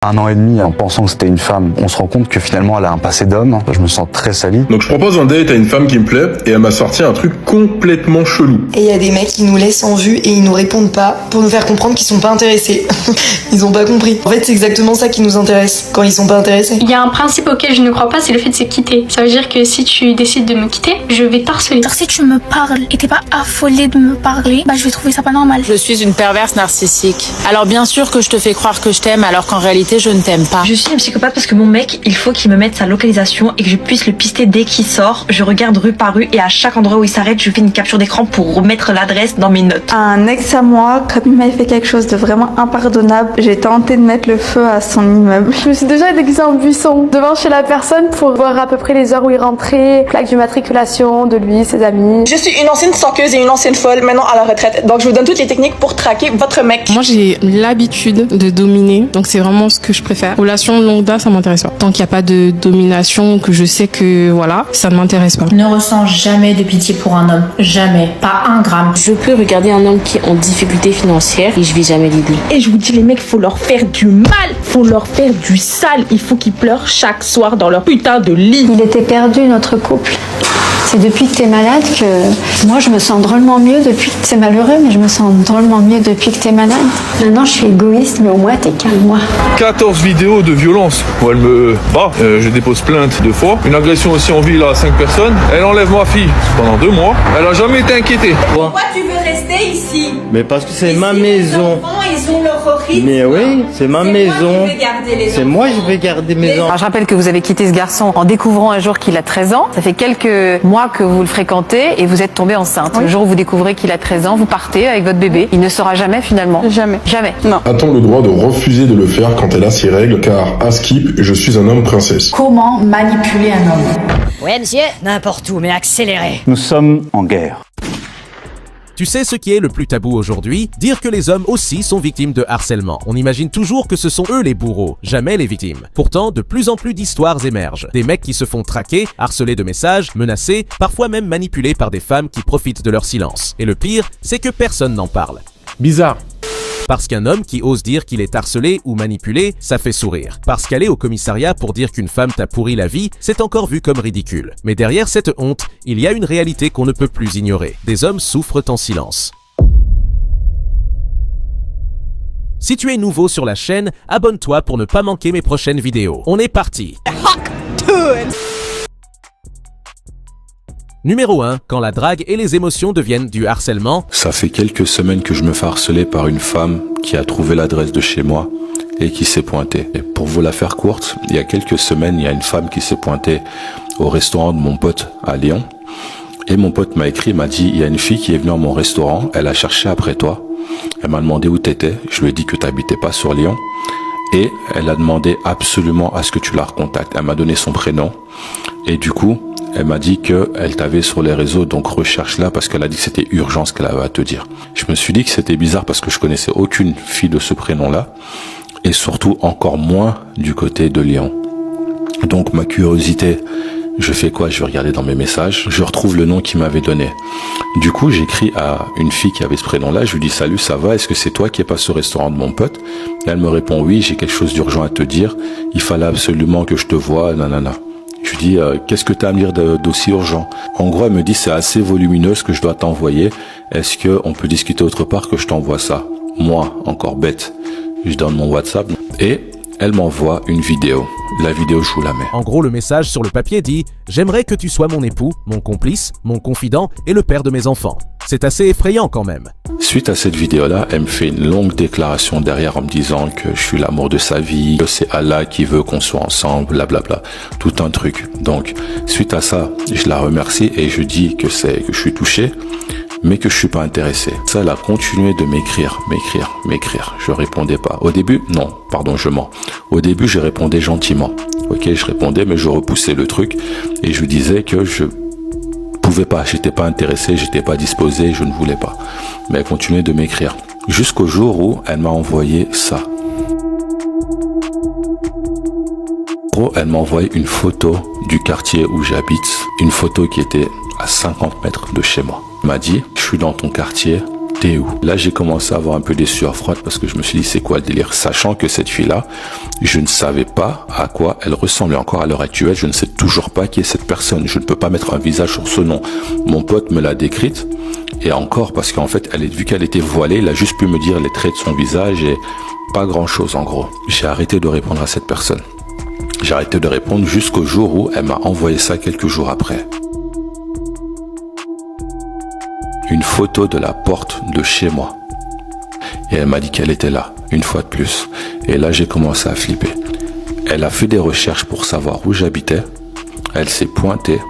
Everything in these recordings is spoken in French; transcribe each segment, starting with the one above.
1 an et demi, en pensant que c'était une femme, on se rend compte que finalement elle a un passé d'homme. Je me sens très sali. Donc je propose un date à une femme qui me plaît et elle m'a sorti un truc complètement chelou. Et il y a des mecs qui nous laissent en vue et ils nous répondent pas pour nous faire comprendre qu'ils sont pas intéressés. Ils ont pas compris. En fait, c'est exactement ça qui nous intéresse quand ils sont pas intéressés. Il y a un principe auquel je ne crois pas, c'est le fait de se quitter. Ça veut dire que si tu décides de me quitter, je vais t'harceler. Si tu me parles et t'es pas affolé de me parler, je vais trouver ça pas normal. Je suis une perverse narcissique. Alors bien sûr que je te fais croire que je t'aime alors qu'en réalité je ne t'aime pas. Je suis un psychopathe parce que mon mec, il faut qu'il me mette sa localisation et que je puisse le pister dès qu'il sort. Je regarde rue par rue et à chaque endroit où il s'arrête, je fais une capture d'écran pour remettre l'adresse dans mes notes. Un ex à moi, comme il m'avait fait quelque chose de vraiment impardonnable, j'ai tenté de mettre le feu à son immeuble. Je me suis déjà déguisée en buisson devant chez la personne pour voir à peu près les heures où il rentrait, plaque d'immatriculation de lui, ses amis. Je suis une ancienne stalkeuse et une ancienne folle, maintenant à la retraite. Donc je vous donne toutes les techniques pour traquer votre mec. Moi j'ai l'habitude de dominer, donc c'est vraiment ce que je préfère. Relation longue date, ça m'intéresse pas. Tant qu'il n'y a pas de domination, que je sais que voilà, ça ne m'intéresse pas. Ne ressens jamais de pitié pour un homme. Jamais. Pas un gramme. Je peux regarder un homme qui est en difficulté financière et je vais jamais l'aider. Et je vous dis, les mecs, faut leur faire du mal. Faut leur faire du sale. Il faut qu'ils pleurent chaque soir dans leur putain de lit. Il était perdu, notre couple. C'est depuis que t'es malade que moi je me sens drôlement mieux depuis que c'est malheureux, mais je me sens drôlement mieux depuis que t'es malade. Maintenant je suis égoïste, mais au moins t'es qu'à moi. 14 vidéos de violence où elle me bat. Je dépose plainte 2 fois. Une agression aussi en ville à 5 personnes. Elle enlève ma fille pendant 2 mois. Elle a jamais été inquiétée. Pourquoi tu veux rester ici? Mais parce que c'est ma maison. Ils ont leur rythme. Mais oui, c'est ma maison. C'est moi je vais garder mes enfants. Alors, je rappelle que vous avez quitté ce garçon en découvrant un jour qu'il a 13 ans. Ça fait quelques mois que vous le fréquentez et vous êtes tombée enceinte. Oui. Le jour où vous découvrez qu'il a 13 ans, vous partez avec votre bébé. Il ne saura jamais finalement. Jamais. Jamais. Non. A-t-on le droit de refuser de le faire quand elle a ses règles car à Skip, je suis un homme princesse. Comment manipuler un homme? Ouais monsieur, n'importe où, mais accéléré. Nous sommes en guerre. Tu sais ce qui est le plus tabou aujourd'hui? Dire que les hommes aussi sont victimes de harcèlement. On imagine toujours que ce sont eux les bourreaux, jamais les victimes. Pourtant, de plus en plus d'histoires émergent. Des mecs qui se font traquer, harceler de messages, menacés, parfois même manipulés par des femmes qui profitent de leur silence. Et le pire, c'est que personne n'en parle. Bizarre. Parce qu'un homme qui ose dire qu'il est harcelé ou manipulé, ça fait sourire. Parce qu'aller au commissariat pour dire qu'une femme t'a pourri la vie, c'est encore vu comme ridicule. Mais derrière cette honte, il y a une réalité qu'on ne peut plus ignorer. Des hommes souffrent en silence. Si tu es nouveau sur la chaîne, abonne-toi pour ne pas manquer mes prochaines vidéos. On est parti! Numéro 1, quand la drague et les émotions deviennent du harcèlement. Ça fait quelques semaines que je me fais harceler par une femme qui a trouvé l'adresse de chez moi et qui s'est pointée. Et pour vous la faire courte, il y a quelques semaines, il y a une femme qui s'est pointée au restaurant de mon pote à Lyon. Et mon pote m'a écrit, m'a dit, il y a une fille qui est venue à mon restaurant, elle a cherché après toi. Elle m'a demandé où t'étais, je lui ai dit que t'habitais pas sur Lyon. Et elle a demandé absolument à ce que tu la recontactes. Elle m'a donné son prénom. Et du coup, elle m'a dit qu'elle t'avait sur les réseaux, donc recherche-la parce qu'elle a dit que c'était urgent ce qu'elle avait à te dire. Je me suis dit que c'était bizarre parce que je connaissais aucune fille de ce prénom-là et surtout encore moins du côté de Lyon. Donc ma curiosité, je fais quoi? Je vais regarder dans mes messages, je retrouve le nom qu'il m'avait donné. Du coup, j'écris à une fille qui avait ce prénom-là, je lui dis salut, ça va? Est-ce que c'est toi qui es passé au restaurant de mon pote? Et elle me répond oui, j'ai quelque chose d'urgent à te dire, il fallait absolument que je te voie, nanana. Je lui dis, qu'est-ce que tu as à me dire d'aussi urgent? En gros, elle me dit, c'est assez volumineux ce que je dois t'envoyer. Est-ce qu'on peut discuter autre part que je t'envoie ça? Moi, encore bête, je donne mon WhatsApp et elle m'envoie une vidéo. La vidéo, je vous la mets. En gros, le message sur le papier dit « J'aimerais que tu sois mon époux, mon complice, mon confident et le père de mes enfants. » C'est assez effrayant quand même. Suite à cette vidéo-là, elle me fait une longue déclaration derrière en me disant que je suis l'amour de sa vie, que c'est Allah qui veut qu'on soit ensemble, blablabla, tout un truc. Donc, suite à ça, je la remercie et je dis que je suis touché, mais que je suis pas intéressé. Ça, elle a continué de m'écrire. Je répondais pas. Au début, non, pardon, je mens. Au début, je répondais gentiment. Ok, je répondais, mais je repoussais le truc et je lui disais que je pouvais pas, j'étais pas intéressé, j'étais pas disposé, je ne voulais pas. Mais elle continuait de m'écrire. Jusqu'au jour où elle m'a envoyé ça. Elle m'a envoyé une photo du quartier où j'habite, une photo qui était à 50 mètres de chez moi. Elle m'a dit, je suis dans ton quartier, t'es où? Là, j'ai commencé à avoir un peu des sueurs froides parce que je me suis dit, c'est quoi le délire? Sachant que cette fille-là, je ne savais pas à quoi elle ressemblait. Encore à l'heure actuelle, je ne sais toujours pas qui est cette personne. Je ne peux pas mettre un visage sur ce nom. Mon pote me l'a décrite. Et encore, parce qu'en fait, vu qu'elle était voilée, il a juste pu me dire les traits de son visage et pas grand chose en gros. J'ai arrêté de répondre à cette personne. J'ai arrêté de répondre jusqu'au jour où elle m'a envoyé ça quelques jours après. Une photo de la porte de chez moi. Et elle m'a dit qu'elle était là, une fois de plus. Et là, j'ai commencé à flipper. Elle a fait des recherches pour savoir où j'habitais. Elle s'est pointée.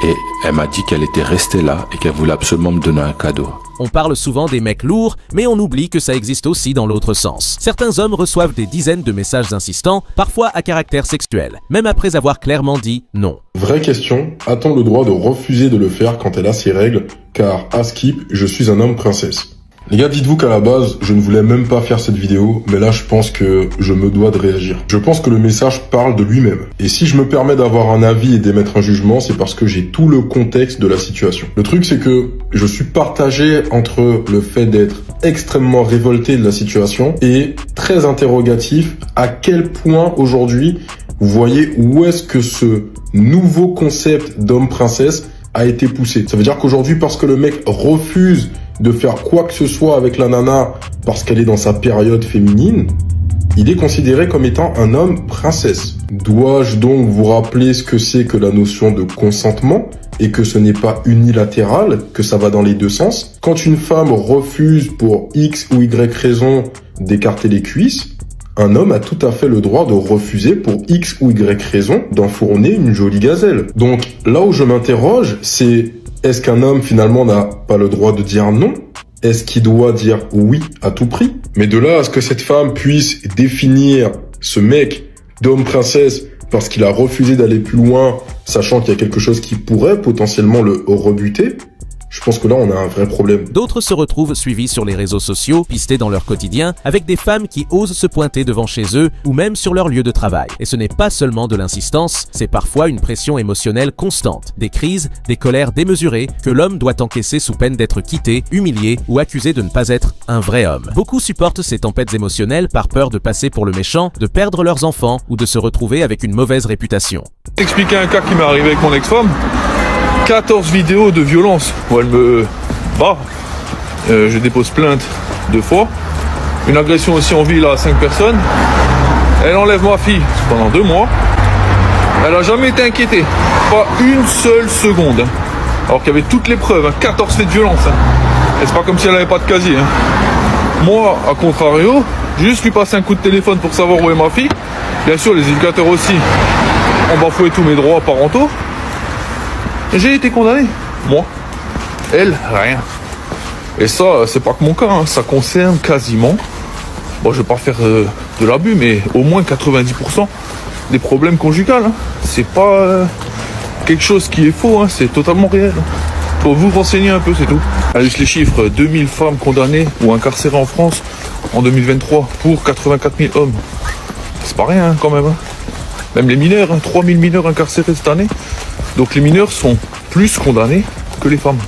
Et elle m'a dit qu'elle était restée là et qu'elle voulait absolument me donner un cadeau. On parle souvent des mecs lourds, mais on oublie que ça existe aussi dans l'autre sens. Certains hommes reçoivent des dizaines de messages insistants, parfois à caractère sexuel, même après avoir clairement dit non. Vraie question, a-t-on le droit de refuser de le faire quand elle a ses règles? Car, à skip, je suis un homme princesse. Les gars, dites-vous qu'à la base, je ne voulais même pas faire cette vidéo, mais là, je pense que je me dois de réagir. Je pense que le message parle de lui-même. Et si je me permets d'avoir un avis et d'émettre un jugement, c'est parce que j'ai tout le contexte de la situation. Le truc, c'est que je suis partagé entre le fait d'être extrêmement révolté de la situation et très interrogatif à quel point aujourd'hui, vous voyez où est-ce que ce nouveau concept d'homme-princesse a été poussé. Ça veut dire qu'aujourd'hui, parce que le mec refuse de faire quoi que ce soit avec la nana parce qu'elle est dans sa période féminine, il est considéré comme étant un homme princesse. Dois-je donc vous rappeler ce que c'est que la notion de consentement et que ce n'est pas unilatéral, que ça va dans les deux sens? Quand une femme refuse pour X ou Y raison d'écarter les cuisses, un homme a tout à fait le droit de refuser pour X ou Y raison d'enfourner une jolie gazelle. Donc là où je m'interroge, c'est est-ce qu'un homme finalement n'a pas le droit de dire non? Est-ce qu'il doit dire oui à tout prix? Mais de là à ce que cette femme puisse définir ce mec d'homme princesse parce qu'il a refusé d'aller plus loin, sachant qu'il y a quelque chose qui pourrait potentiellement le rebuter, je pense que là, on a un vrai problème. D'autres se retrouvent suivis sur les réseaux sociaux, pistés dans leur quotidien, avec des femmes qui osent se pointer devant chez eux ou même sur leur lieu de travail. Et ce n'est pas seulement de l'insistance, c'est parfois une pression émotionnelle constante, des crises, des colères démesurées que l'homme doit encaisser sous peine d'être quitté, humilié ou accusé de ne pas être un vrai homme. Beaucoup supportent ces tempêtes émotionnelles par peur de passer pour le méchant, de perdre leurs enfants ou de se retrouver avec une mauvaise réputation. Expliquer un cas qui m'est arrivé avec mon ex-femme. 14 vidéos de violence où elle me bat. Je dépose plainte 2 fois. Une agression aussi en ville à 5 personnes. Elle enlève ma fille pendant 2 mois. Elle a jamais été inquiétée. Pas une seule seconde. Alors qu'il y avait toutes les preuves. 14 faits de violence. Et c'est pas comme si elle avait pas de casier. Moi, à contrario, j'ai juste lui passer un coup de téléphone pour savoir où est ma fille. Bien sûr, les éducateurs aussi ont bafoué tous mes droits parentaux. J'ai été condamné, moi. Elle, rien. Et ça, c'est pas que mon cas, ça concerne quasiment, bon, je vais pas faire de l'abus, mais au moins 90% des problèmes conjugaux. C'est pas quelque chose qui est faux, c'est totalement réel. Faut vous renseigner un peu, c'est tout. Allez, juste les chiffres, 2000 femmes condamnées ou incarcérées en France en 2023 pour 84 000 hommes. C'est pas rien quand même. Même les mineurs, 3000 mineurs incarcérés cette année. Donc les mineurs sont plus condamnés que les femmes.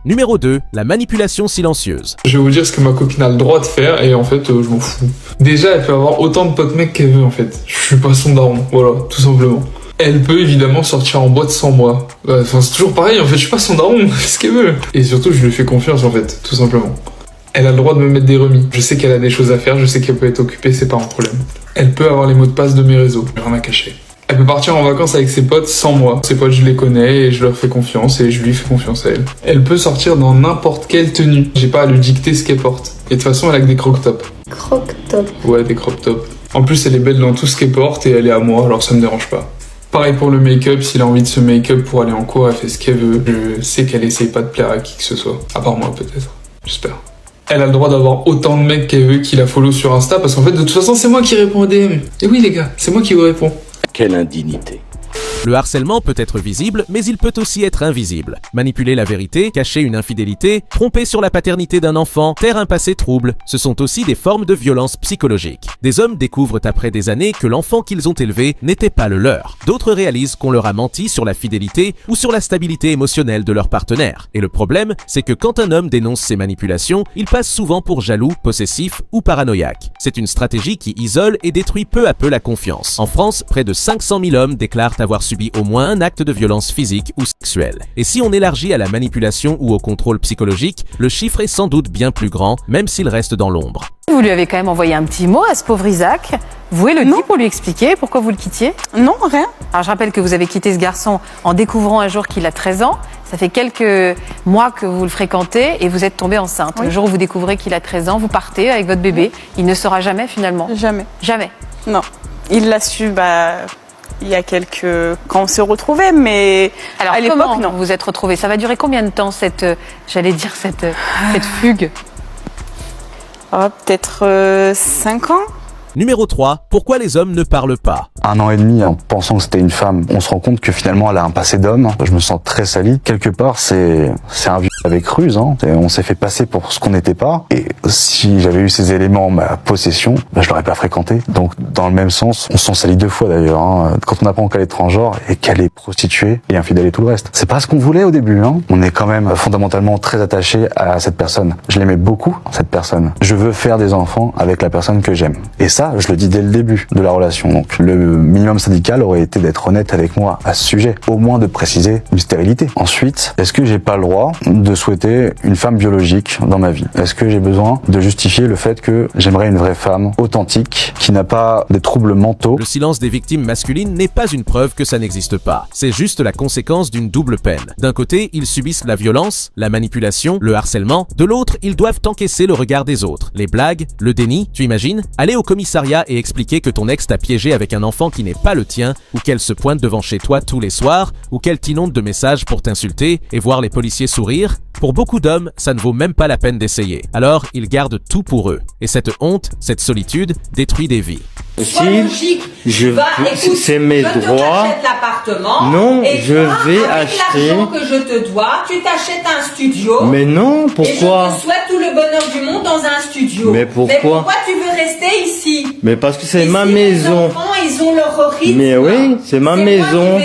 Numéro 2, la manipulation silencieuse. Je vais vous dire ce que ma copine a le droit de faire et en fait je m'en fous. Déjà elle peut avoir autant de potes mecs qu'elle veut en fait. Je suis pas son daron, voilà, tout simplement. Elle peut évidemment sortir en boîte sans moi. Enfin c'est toujours pareil en fait, je suis pas son daron, elle fait ce qu'elle veut. Et surtout je lui fais confiance en fait, tout simplement. Elle a le droit de me mettre des remis. Je sais qu'elle a des choses à faire, je sais qu'elle peut être occupée, c'est pas un problème. Elle peut avoir les mots de passe de mes réseaux, rien à cacher. Elle peut partir en vacances avec ses potes sans moi. Ses potes, je les connais et je leur fais confiance et je lui fais confiance à elle. Elle peut sortir dans n'importe quelle tenue. J'ai pas à lui dicter ce qu'elle porte. Et de toute façon, elle a que des croc-tops. Croc-top. Ouais, des crop-tops. En plus, elle est belle dans tout ce qu'elle porte et elle est à moi, alors ça me dérange pas. Pareil pour le make-up, s'il a envie de se make-up pour aller en cours, elle fait ce qu'elle veut. Je sais qu'elle essaye pas de plaire à qui que ce soit. À part moi, peut-être. J'espère. Elle a le droit d'avoir autant de mecs qu'elle veut qui la follow sur Insta parce qu'en fait, de toute façon, c'est moi qui réponds aux DM. Et oui, les gars, c'est moi qui vous réponds. Quelle indignité. Le harcèlement peut être visible, mais il peut aussi être invisible. Manipuler la vérité, cacher une infidélité, tromper sur la paternité d'un enfant, taire un passé trouble, ce sont aussi des formes de violence psychologique. Des hommes découvrent après des années que l'enfant qu'ils ont élevé n'était pas le leur. D'autres réalisent qu'on leur a menti sur la fidélité ou sur la stabilité émotionnelle de leur partenaire. Et le problème, c'est que quand un homme dénonce ces manipulations, il passe souvent pour jaloux, possessif ou paranoïaque. C'est une stratégie qui isole et détruit peu à peu la confiance. En France, près de 500 000 hommes déclarent avoir subi au moins un acte de violence physique ou sexuelle. Et si on élargit à la manipulation ou au contrôle psychologique, le chiffre est sans doute bien plus grand, même s'il reste dans l'ombre. Vous lui avez quand même envoyé un petit mot à ce pauvre Isaac. Vous pouvez le dire pour lui expliquer pourquoi vous le quittiez? Non, rien. Alors je rappelle que vous avez quitté ce garçon en découvrant un jour qu'il a 13 ans. Ça fait quelques mois que vous le fréquentez et vous êtes tombée enceinte. Oui. Le jour où vous découvrez qu'il a 13 ans, vous partez avec votre bébé. Il ne saura jamais finalement? Jamais. Jamais? Non. Il l'a su, il y a quand on s'est retrouvés, mais alors, à l'époque, non. Vous vous êtes retrouvés? Ça va durer combien de temps cette fugue? Peut-être 5 ans. Numéro 3. Pourquoi les hommes ne parlent pas? 1 an et demi en pensant que c'était une femme, on se rend compte que finalement elle a un passé d'homme. Je me sens très sali. Quelque part, c'est un vieux avec ruse. Hein. On s'est fait passer pour ce qu'on n'était pas. Et si j'avais eu ces éléments en ma possession, je l'aurais pas fréquenté. Donc dans le même sens, on s'en salit 2 fois d'ailleurs. Hein. Quand on apprend qu'elle est transgenre et qu'elle est prostituée et infidèle et tout le reste. C'est pas ce qu'on voulait au début. Hein. On est quand même fondamentalement très attaché à cette personne. Je l'aimais beaucoup, cette personne. Je veux faire des enfants avec la personne que j'aime. Et ça, je le dis dès le début de la relation. Donc le minimum syndical aurait été d'être honnête avec moi à ce sujet. Au moins de préciser une stérilité. Ensuite, est-ce que j'ai pas le droit de souhaiter une femme biologique dans ma vie? Est-ce que j'ai besoin de justifier le fait que j'aimerais une vraie femme authentique, qui n'a pas des troubles mentaux? Le silence des victimes masculines n'est pas une preuve que ça n'existe pas. C'est juste la conséquence d'une double peine. D'un côté, ils subissent la violence, la manipulation, le harcèlement. De l'autre, ils doivent encaisser le regard des autres. Les blagues, le déni, tu imagines? Aller au commissariat et expliquer que ton ex t'a piégé avec un enfant qui n'est pas le tien, ou qu'elle se pointe devant chez toi tous les soirs, ou qu'elle t'inonde de messages pour t'insulter, et voir les policiers sourire. Pour beaucoup d'hommes, ça ne vaut même pas la peine d'essayer. Alors, ils gardent tout pour eux. Et cette honte, cette solitude, détruit des vies. Si c'est mes droits, non, je vais acheter. L'argent que je te dois, tu t'achètes un studio. Mais non, pourquoi? Et je te souhaite tout le bonheur du monde dans un studio. Mais pourquoi? Mais pourquoi tu veux rester ici? Mais parce que c'est ma Les maison. enfants, ils ont leur rythme. Mais oui, c'est ma maison.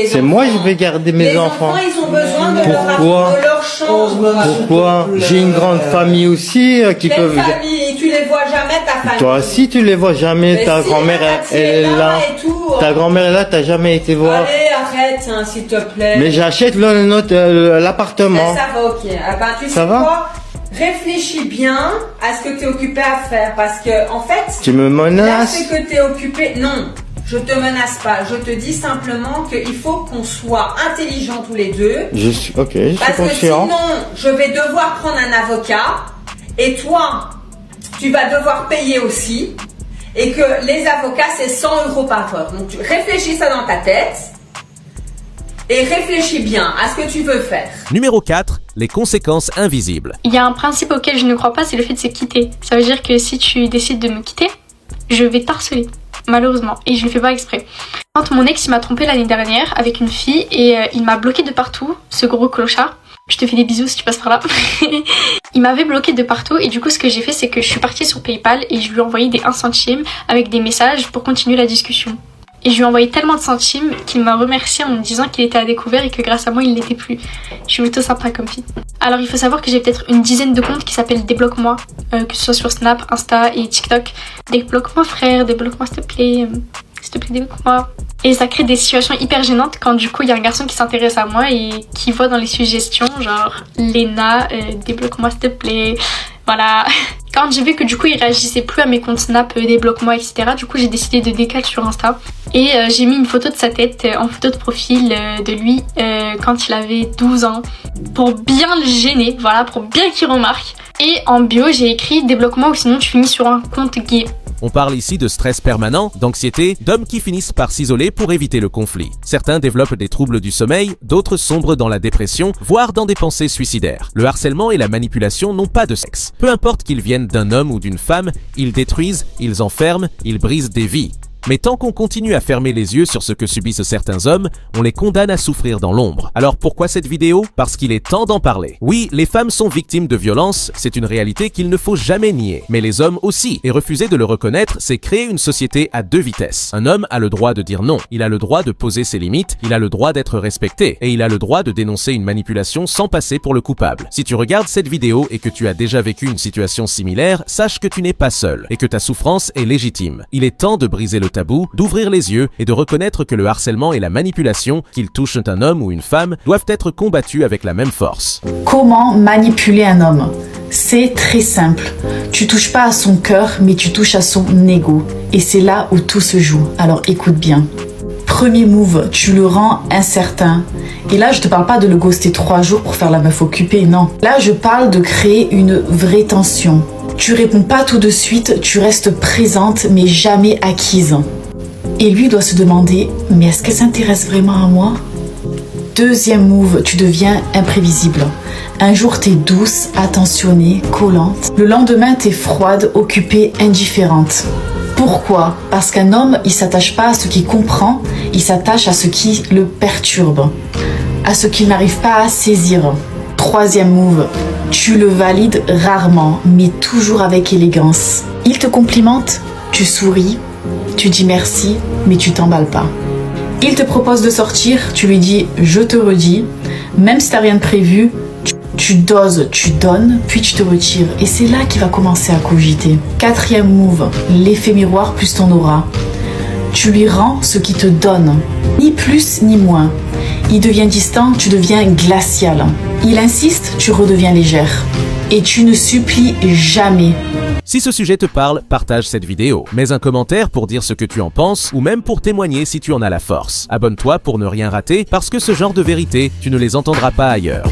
C'est moi qui vais garder mes enfants. Les enfants, ils ont besoin de leur chance. Pourquoi? J'ai une grande famille aussi qui Quelle peuvent. famille? Tu les vois jamais, ta famille? Toi, si tu les vois jamais, ta grand-mère, elle est là. Ta grand-mère est là, t'as jamais été voir. Allez, arrête, hein, s'il te plaît. Mais j'achète l'appartement. Ça va, ok. Ah ben, tu Ça sais va? quoi? Réfléchis bien à ce que tu es occupé à faire. Parce que, en fait, Tu me menaces? là, c'est que tu es occupé. Non, je te menace pas. Je te dis simplement qu'il faut qu'on soit intelligents tous les deux. Je suis conscient. Parce que sinon, je vais devoir prendre un avocat. Et toi, tu vas devoir payer aussi. Et que les avocats, c'est 100 € par heure. Donc, tu réfléchis ça dans ta tête. Et réfléchis bien à ce que tu veux faire. Numéro 4. Les conséquences invisibles. Il y a un principe auquel je ne crois pas, c'est le fait de se quitter. Ça veut dire que si tu décides de me quitter, je vais t'harceler, malheureusement, et je ne le fais pas exprès. Quand mon ex il m'a trompé l'année dernière avec une fille et il m'a bloqué de partout, ce gros clochard. Je te fais des bisous si tu passes par là. Il m'avait bloqué de partout et du coup ce que j'ai fait c'est que je suis partie sur PayPal et je lui ai envoyé des 1 centime avec des messages pour continuer la discussion. Et je lui ai envoyé tellement de centimes qu'il m'a remercié en me disant qu'il était à découvert et que grâce à moi il l'était plus. Je suis plutôt sympa comme fille. Alors il faut savoir que j'ai peut-être une dizaine de comptes qui s'appellent Débloque-moi, que ce soit sur Snap, Insta et TikTok. Débloque-moi frère, débloque-moi s'il te plaît. S'il te plaît, débloque-moi. Et ça crée des situations hyper gênantes quand du coup il y a un garçon qui s'intéresse à moi et qui voit dans les suggestions genre Léna, débloque-moi s'il te plaît. Voilà. Quand j'ai vu que du coup il réagissait plus à mes comptes Snap, débloque-moi, etc. Du coup j'ai décidé de décaler sur Insta. Et j'ai mis une photo de sa tête en photo de profil de lui quand il avait 12 ans. Pour bien le gêner, voilà, pour bien qu'il remarque. Et en bio j'ai écrit débloque-moi ou sinon tu finis sur un compte gay. On parle ici de stress permanent, d'anxiété, d'hommes qui finissent par s'isoler pour éviter le conflit. Certains développent des troubles du sommeil, d'autres sombrent dans la dépression, voire dans des pensées suicidaires. Le harcèlement et la manipulation n'ont pas de sexe. Peu importe qu'ils viennent d'un homme ou d'une femme, ils détruisent, ils enferment, ils brisent des vies. Mais tant qu'on continue à fermer les yeux sur ce que subissent certains hommes, on les condamne à souffrir dans l'ombre. Alors pourquoi cette vidéo? Parce qu'il est temps d'en parler. Oui, les femmes sont victimes de violences, c'est une réalité qu'il ne faut jamais nier. Mais les hommes aussi. Et refuser de le reconnaître, c'est créer une société à deux vitesses. Un homme a le droit de dire non, il a le droit de poser ses limites, il a le droit d'être respecté, et il a le droit de dénoncer une manipulation sans passer pour le coupable. Si tu regardes cette vidéo et que tu as déjà vécu une situation similaire, sache que tu n'es pas seul, et que ta souffrance est légitime. Il est temps de briser le tabou, d'ouvrir les yeux, et de reconnaître que le harcèlement et la manipulation, qu'ils touchent un homme ou une femme, doivent être combattus avec la même force. Comment manipuler un homme? C'est très simple. Tu touches pas à son cœur, mais tu touches à son ego. Et c'est là où tout se joue. Alors écoute bien. Premier move, tu le rends incertain. Et là, je te parle pas de le ghoster 3 jours pour faire la meuf occupée, non. Là, je parle de créer une vraie tension. Tu réponds pas tout de suite, tu restes présente, mais jamais acquise. Et lui doit se demander, mais est-ce qu'elle s'intéresse vraiment à moi? Deuxième move, tu deviens imprévisible. Un jour, t'es douce, attentionnée, collante. Le lendemain, t'es froide, occupée, indifférente. Pourquoi? Parce qu'un homme, il s'attache pas à ce qu'il comprend, il s'attache à ce qui le perturbe, à ce qu'il n'arrive pas à saisir. Troisième move, tu le valides rarement, mais toujours avec élégance. Il te complimente, tu souris, tu dis merci, mais tu t'emballes pas. Il te propose de sortir, tu lui dis « je te redis », même si t'as rien de prévu, tu doses, tu donnes, puis tu te retires. Et c'est là qu'il va commencer à cogiter. Quatrième move, l'effet miroir plus ton aura. Tu lui rends ce qu'il te donne, ni plus ni moins. Il devient distant, tu deviens glacial. Il insiste, tu redeviens légère. Et tu ne supplies jamais. Si ce sujet te parle, partage cette vidéo. Mets un commentaire pour dire ce que tu en penses ou même pour témoigner si tu en as la force. Abonne-toi pour ne rien rater parce que ce genre de vérité, tu ne les entendras pas ailleurs.